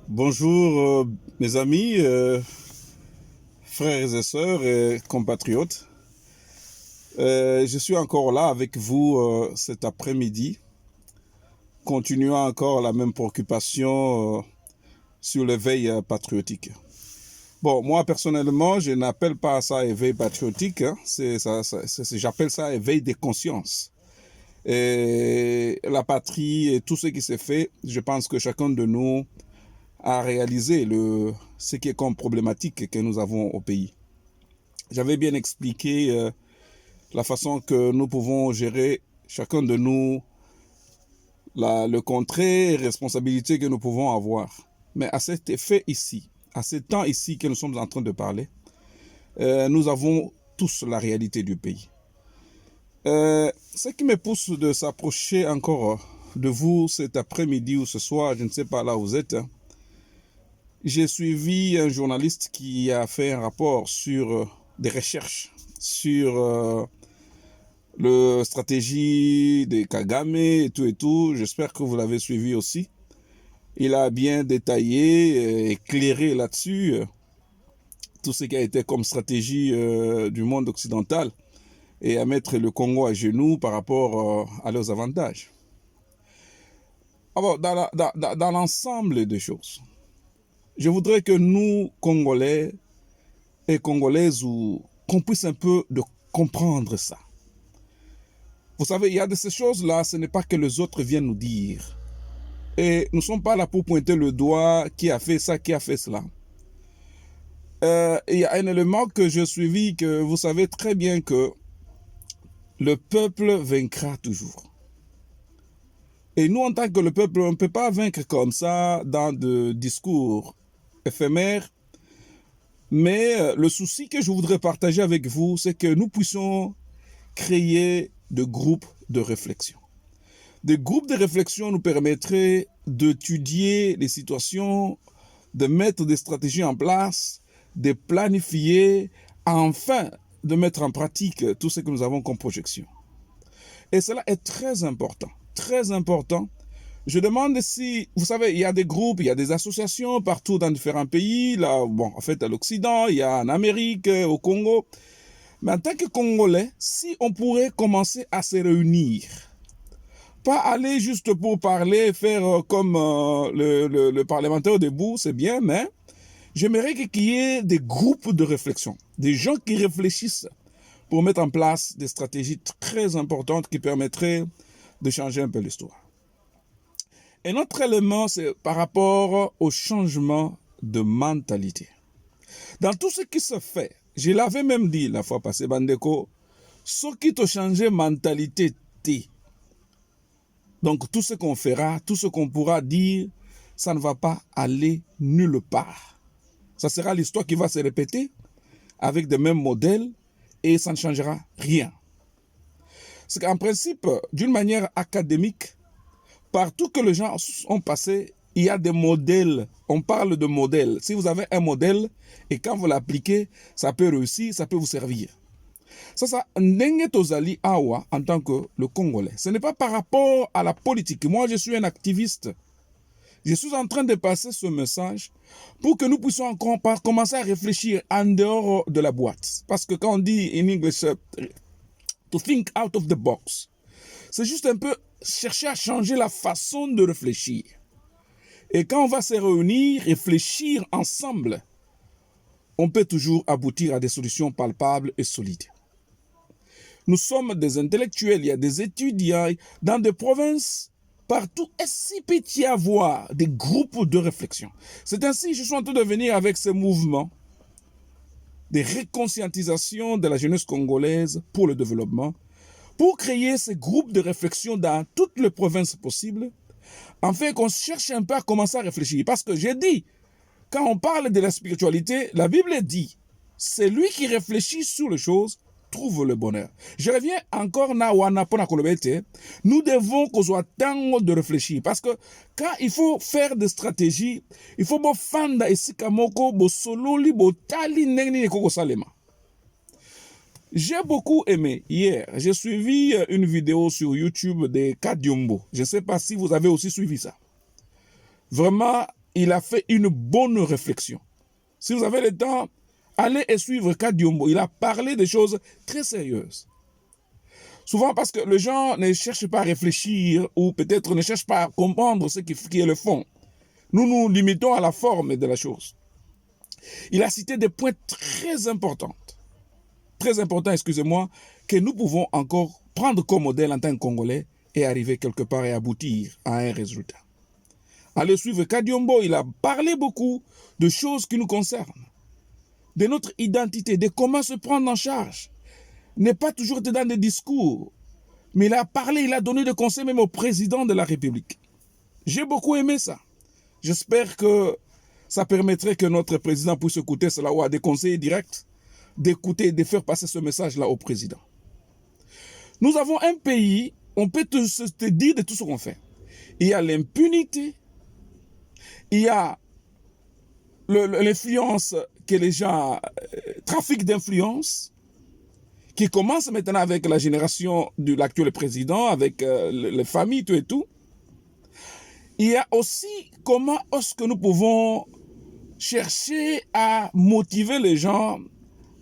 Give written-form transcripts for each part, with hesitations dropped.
Bonjour mes amis, frères et sœurs et compatriotes. Je suis encore là avec vous cet après-midi, continuant encore la même préoccupation sur l'éveil patriotique. Bon, moi personnellement, je n'appelle pas ça éveil patriotique, hein. J'appelle ça éveil des consciences. Et la patrie et tout ce qui s'est fait, je pense que chacun de nous à réaliser ce qui est comme problématique que nous avons au pays. J'avais bien expliqué la façon que nous pouvons gérer, chacun de nous, le contrée et responsabilité que nous pouvons avoir. Mais à cet effet ici, à ce temps ici que nous sommes en train de parler, nous avons tous la réalité du pays. Ce qui me pousse de s'approcher encore de vous cet après-midi ou ce soir, je ne sais pas là où vous êtes, j'ai suivi un journaliste qui a fait un rapport sur des recherches sur la stratégie de Kagame et tout. J'espère que vous l'avez suivi aussi. Il a bien détaillé, éclairé là-dessus tout ce qui a été comme stratégie du monde occidental et à mettre le Congo à genoux par rapport à leurs avantages. Alors, dans l'ensemble des choses, je voudrais que nous, Congolais et Congolaises, qu'on puisse un peu de comprendre ça. Vous savez, il y a de ces choses-là, ce n'est pas que les autres viennent nous dire. Et nous ne sommes pas là pour pointer le doigt qui a fait ça, qui a fait cela. Il y a un élément que je suivis, que vous savez très bien que le peuple vaincra toujours. Et nous, en tant que le peuple, on ne peut pas vaincre comme ça dans des discours éphémères. Mais le souci que je voudrais partager avec vous, c'est que nous puissions créer des groupes de réflexion. Des groupes de réflexion nous permettraient d'étudier les situations, de mettre des stratégies en place, de planifier, enfin de mettre en pratique tout ce que nous avons comme projection. Et cela est très important, très important. Je demande si, vous savez, il y a des groupes, il y a des associations partout dans différents pays, là, bon, en fait, à l'Occident, il y a en Amérique, au Congo. Mais en tant que Congolais, si on pourrait commencer à se réunir, pas aller juste pour parler, faire comme le parlementaire debout, c'est bien, mais j'aimerais qu'il y ait des groupes de réflexion, des gens qui réfléchissent pour mettre en place des stratégies très importantes qui permettraient de changer un peu l'histoire. Un autre élément, c'est par rapport au changement de mentalité. Dans tout ce qui se fait, je l'avais même dit la fois passée, Bandeko, ce qui te change mentalité, t'es. Donc tout ce qu'on fera, tout ce qu'on pourra dire, ça ne va pas aller nulle part. Ça sera l'histoire qui va se répéter avec les mêmes modèles et ça ne changera rien. C'est qu'en principe, d'une manière académique, partout que les gens ont passé, il y a des modèles. On parle de modèles. Si vous avez un modèle et quand vous l'appliquez, ça peut réussir, ça peut vous servir. Ça, ndenge tozali awa en tant que le Congolais. Ce n'est pas par rapport à la politique. Moi, je suis un activiste. Je suis en train de passer ce message pour que nous puissions encore commencer à réfléchir en dehors de la boîte. Parce que quand on dit en anglais, to think out of the box, c'est juste un peu chercher à changer la façon de réfléchir. Et quand on va se réunir, réfléchir ensemble, on peut toujours aboutir à des solutions palpables et solides. Nous sommes des intellectuels, il y a des étudiants dans des provinces, partout. Est-ce qu'il peut y avoir des groupes de réflexion? C'est ainsi que je suis en train de venir avec ce mouvement de réconscientisation de la jeunesse congolaise pour le développement, pour créer ces groupes de réflexion dans toutes les provinces possibles, afin qu'on cherche un peu à commencer à réfléchir. Parce que j'ai dit, quand on parle de la spiritualité, la Bible dit, c'est lui qui réfléchit sur les choses, trouve le bonheur. Je reviens encore na wana pona kolobete. Nous devons qu'on soit temps de réfléchir. Parce que quand il faut faire des stratégies, il faut fanda esikamoko, bo sololi, bo tali nengni koko salema. J'ai beaucoup aimé hier. J'ai suivi une vidéo sur YouTube de Kadiumbo. Je ne sais pas si vous avez aussi suivi ça. Vraiment, il a fait une bonne réflexion. Si vous avez le temps, allez et suivre Kadiombo. Il a parlé des choses très sérieuses. Souvent parce que les gens ne cherchent pas à réfléchir ou peut-être ne cherchent pas à comprendre ce qui est le fond. Nous nous limitons à la forme de la chose. Il a cité des points très importants, excusez-moi, que nous pouvons encore prendre comme modèle en tant que Congolais et arriver quelque part et aboutir à un résultat. Allez suivre Kadiombo, il a parlé beaucoup de choses qui nous concernent, de notre identité, de comment se prendre en charge. N'est pas toujours été dans des discours, mais il a parlé, il a donné des conseils même au président de la République. J'ai beaucoup aimé ça. J'espère que ça permettrait que notre président puisse écouter cela ou à des conseils directs, d'écouter et de faire passer ce message-là au président. Nous avons un pays, on peut te dire de tout ce qu'on fait. Il y a l'impunité, il y a l'influence que les gens, trafic d'influence, qui commence maintenant avec la génération de l'actuel président, avec les familles, tout et tout. Il y a aussi comment est-ce que nous pouvons chercher à motiver les gens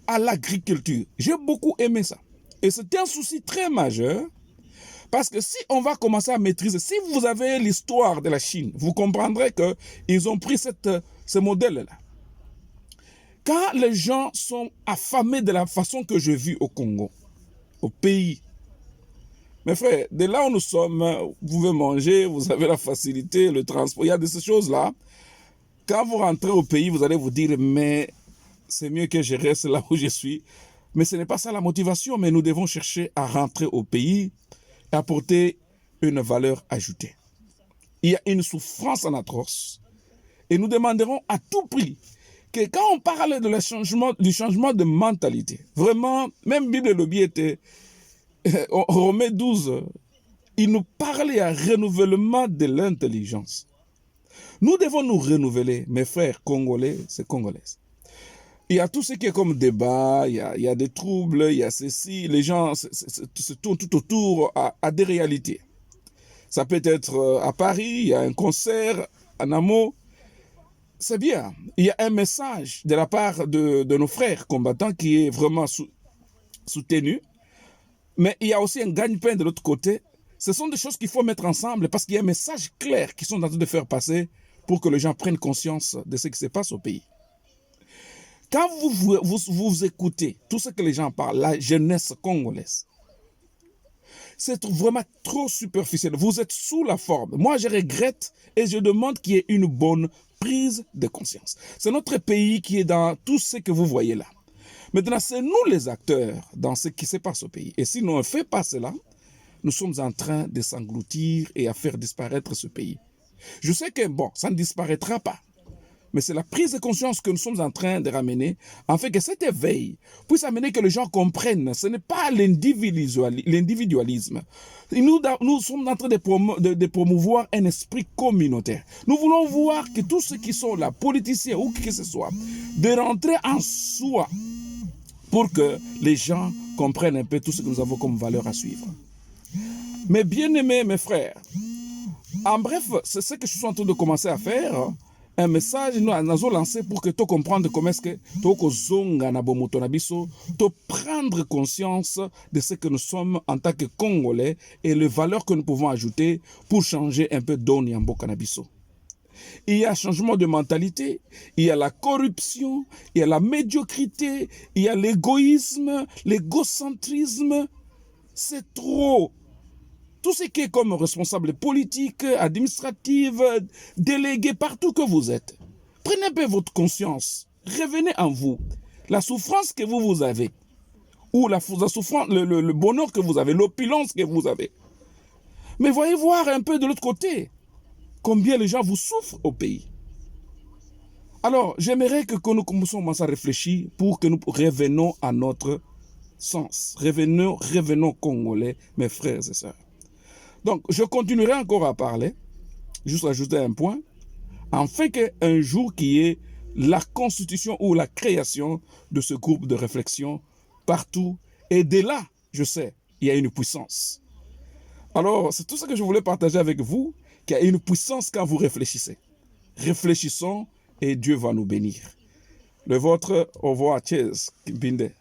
à l'agriculture. J'ai beaucoup aimé ça. Et c'était un souci très majeur, parce que si on va commencer à maîtriser, si vous avez l'histoire de la Chine, vous comprendrez qu'ils ont pris ce modèle-là. Quand les gens sont affamés de la façon que j'ai vu au Congo, au pays, mes frères, de là où nous sommes, vous pouvez manger, vous avez la facilité, le transport, il y a de ces choses-là. Quand vous rentrez au pays, vous allez vous dire, mais c'est mieux que je reste là où je suis. Mais ce n'est pas ça la motivation, mais nous devons chercher à rentrer au pays et apporter une valeur ajoutée. Il y a une souffrance en atroce et nous demanderons à tout prix que quand on parle de du changement de mentalité, vraiment, même Bible Lobby était, Romains 12, il nous parlait à renouvellement de l'intelligence. Nous devons nous renouveler, mes frères congolais, c'est congolaises. Il y a tout ce qui est comme débat, il y a des troubles, il y a ceci, les gens se tournent tout autour à des réalités. Ça peut être à Paris, il y a un concert, en Amo. C'est bien. Il y a un message de la part de nos frères combattants qui est vraiment soutenu. Mais il y a aussi un gagne-pain de l'autre côté. Ce sont des choses qu'il faut mettre ensemble parce qu'il y a un message clair qu'ils sont en train de faire passer pour que les gens prennent conscience de ce qui se passe au pays. Quand vous écoutez tout ce que les gens parlent, la jeunesse congolaise, c'est vraiment trop superficiel. Vous êtes sous la forme. Moi, je regrette et je demande qu'il y ait une bonne prise de conscience. C'est notre pays qui est dans tout ce que vous voyez là. Maintenant, c'est nous les acteurs dans ce qui se passe au pays. Et si nous ne faisons pas cela, nous sommes en train de s'engloutir et à faire disparaître ce pays. Je sais que, bon, ça ne disparaîtra pas. Mais c'est la prise de conscience que nous sommes en train de ramener, afin que cet éveil puisse amener que les gens comprennent. Ce n'est pas l'individualisme. Nous sommes en train de promouvoir un esprit communautaire. Nous voulons voir que tous ceux qui sont là, politiciens ou qui que ce soit, de rentrer en soi pour que les gens comprennent un peu tout ce que nous avons comme valeur à suivre. Mais bien aimés, mes frères, en bref, c'est ce que je suis en train de commencer à faire. Un message nous avons lancé pour que tu comprennes comment est-ce que tu prendre conscience de ce que nous sommes en tant que Congolais et les valeurs que nous pouvons ajouter pour changer un peu d'Oni en Bokanabiso. Il y a un changement de mentalité, il y a la corruption, il y a la médiocrité, il y a l'égoïsme, l'égocentrisme. C'est trop. Tout ce qui est comme responsable politique, administratif, délégué, partout que vous êtes. Prenez un peu votre conscience. Revenez en vous. La souffrance que vous avez, ou la souffrance, le bonheur que vous avez, l'opulence que vous avez. Mais voyez voir un peu de l'autre côté, combien les gens vous souffrent au pays. Alors, j'aimerais que nous commençons à réfléchir pour que nous revenons à notre sens. Revenons congolais, mes frères et sœurs. Donc, je continuerai encore à parler, juste ajouter un point, afin qu'un jour qu'il y ait la constitution ou la création de ce groupe de réflexion partout. Et dès là, je sais, il y a une puissance. Alors, c'est tout ce que je voulais partager avec vous, qu'il y a une puissance quand vous réfléchissez. Réfléchissons et Dieu va nous bénir. Le vôtre, au revoir, cheers, Binde.